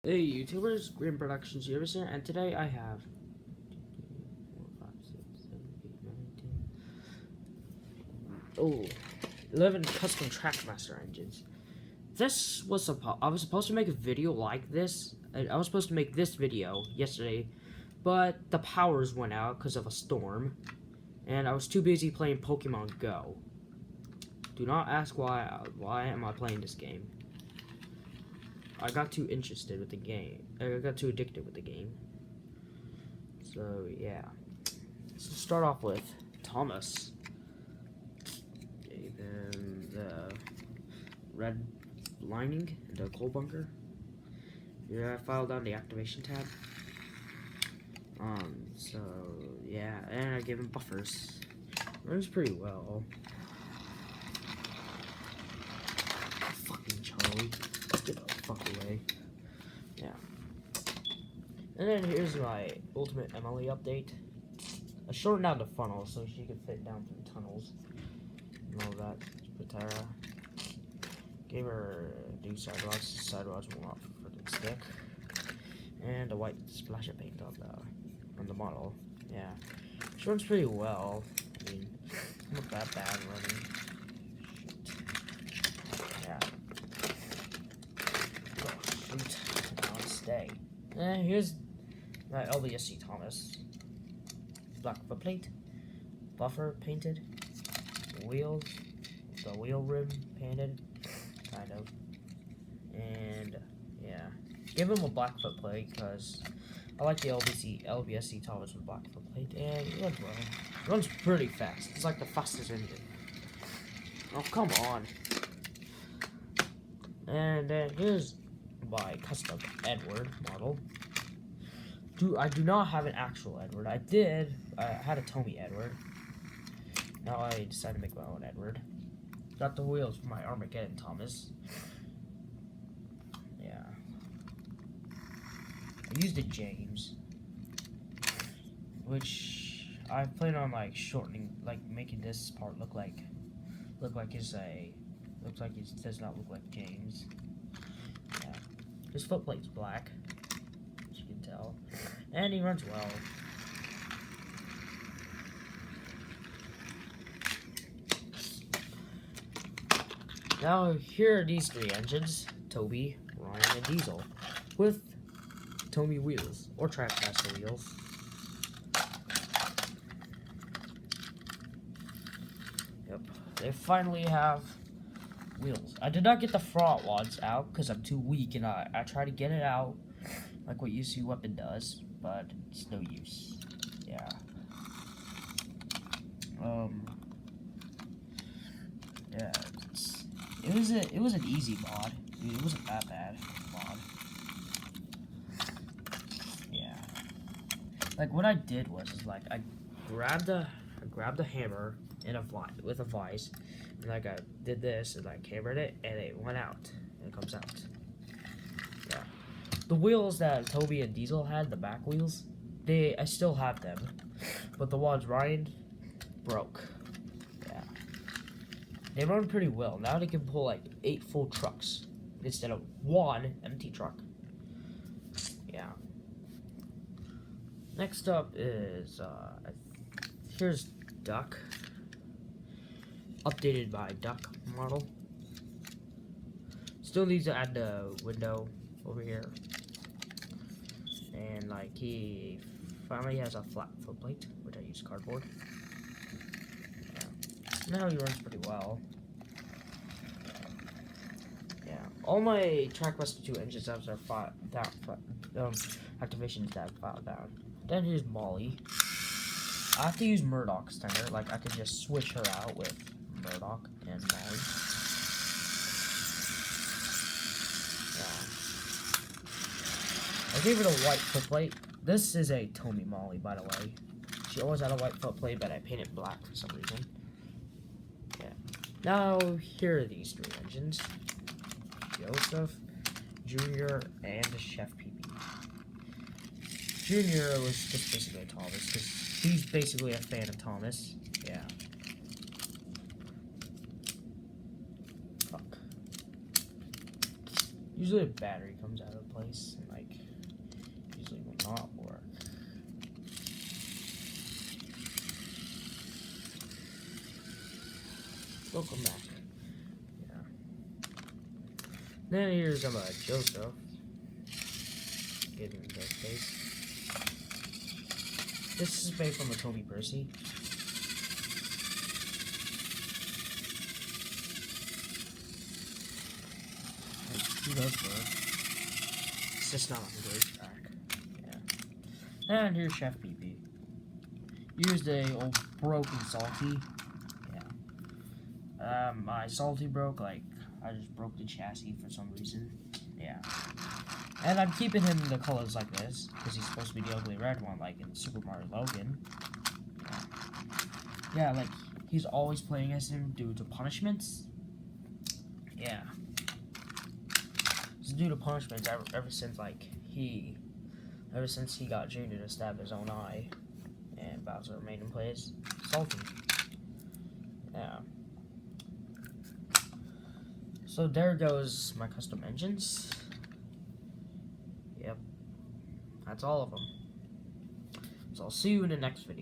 Hey YouTubers, Green Productions here, and today I have 11 custom Trackmaster engines. This was I was supposed to make a video like this. I was supposed to make this video yesterday, but the powers went out because of a storm, and I was too busy playing Pokemon Go. Do not ask why am I playing this game. I got too interested with the game. I got too addicted with the game. So, yeah. Let's start off with Thomas. Gave him the red lining and the coal bunker. Yeah, I filed down the activation tab. So, yeah. And I gave him buffers. Runs pretty well. Fucking Charlie. Get the fuck away. Yeah. And then here's my ultimate Emily update. I shortened down the funnel so she could fit down through tunnels and all that. Patara. Gave her new sidewalks. Sidewalks went off for the stick. And a white splash of paint on the model. Yeah. She runs pretty well. I mean, not that bad running. Stay. And here's my LBSC Thomas. Black footplate, buffer painted, wheels, the wheel rim painted, kind of, and yeah, give him a black footplate because I like the LBSC Thomas with black footplate, and it runs well. It runs pretty fast. It's like the fastest engine. Oh, come on. And then here's my custom Edward model. I do not have an actual Edward. I had a Tommy Edward. Now I decided to make my own Edward. Got the wheels for my Armageddon Thomas. Yeah. I used a James, which I plan on like shortening, like making this part look like it does not look like James. Yeah. His footplate's black, as you can tell, and he runs well. Now here are these three engines: Toby, Ryan, and Diesel, with Tommy wheels or Trackmaster wheels. Yep, they finally have wheels. I did not get the front ones out because I'm too weak, and I try to get it out like what UC Weapon does, but it's no use. Yeah. Yeah. It was an easy mod. Dude, it wasn't that bad mod. Yeah. Like what I did was like I grabbed a hammer with a vise. And like I did this and like hammered it and it went out. And it comes out. Yeah. The wheels that Toby and Diesel had, the back wheels, I still have them. But the ones Ryan broke. Yeah. They run pretty well. Now they can pull like 8 full trucks instead of 1 empty truck. Yeah. Next up is here's Duck. Updated by Duck model. Still needs to add the window over here. And like he finally has a flat footplate, which I use cardboard. Yeah. Now he runs pretty well. Yeah. All my Trackmaster 2 engine tabs are activation tab filed down. Then here's Molly. I have to use Murdoch's tender. Like I could just switch her out with Murdoch and Molly. Yeah. I gave her the white footplate. This is a Tommy Molly, by the way. She always had a white footplate, but I painted black for some reason. Yeah. Now, here are these 3 engines. Joseph, Junior, and the Chef PP. Junior was just basically Thomas, because he's basically a fan of Thomas. Yeah. Usually a battery comes out of place, and like not work. Welcome back. Yeah. Then here's Joseph. Getting the face. This is made from a Toby Percy. He does work. It's just not a great track. Yeah. And here's Chef PP. Used a old broken salty. Yeah. My salty broke, like, I just broke the chassis for some reason. Yeah. And I'm keeping him in the colors like this, because he's supposed to be the ugly red one, like in Super Mario Logan. Yeah, like, he's always playing as him due to punishments. Yeah. It's due to punishments ever since, like, ever since he got Junior to stab his own eye. And Bowser made him play as Salty. Yeah. So there goes my custom engines. Yep. That's all of them. So I'll see you in the next video.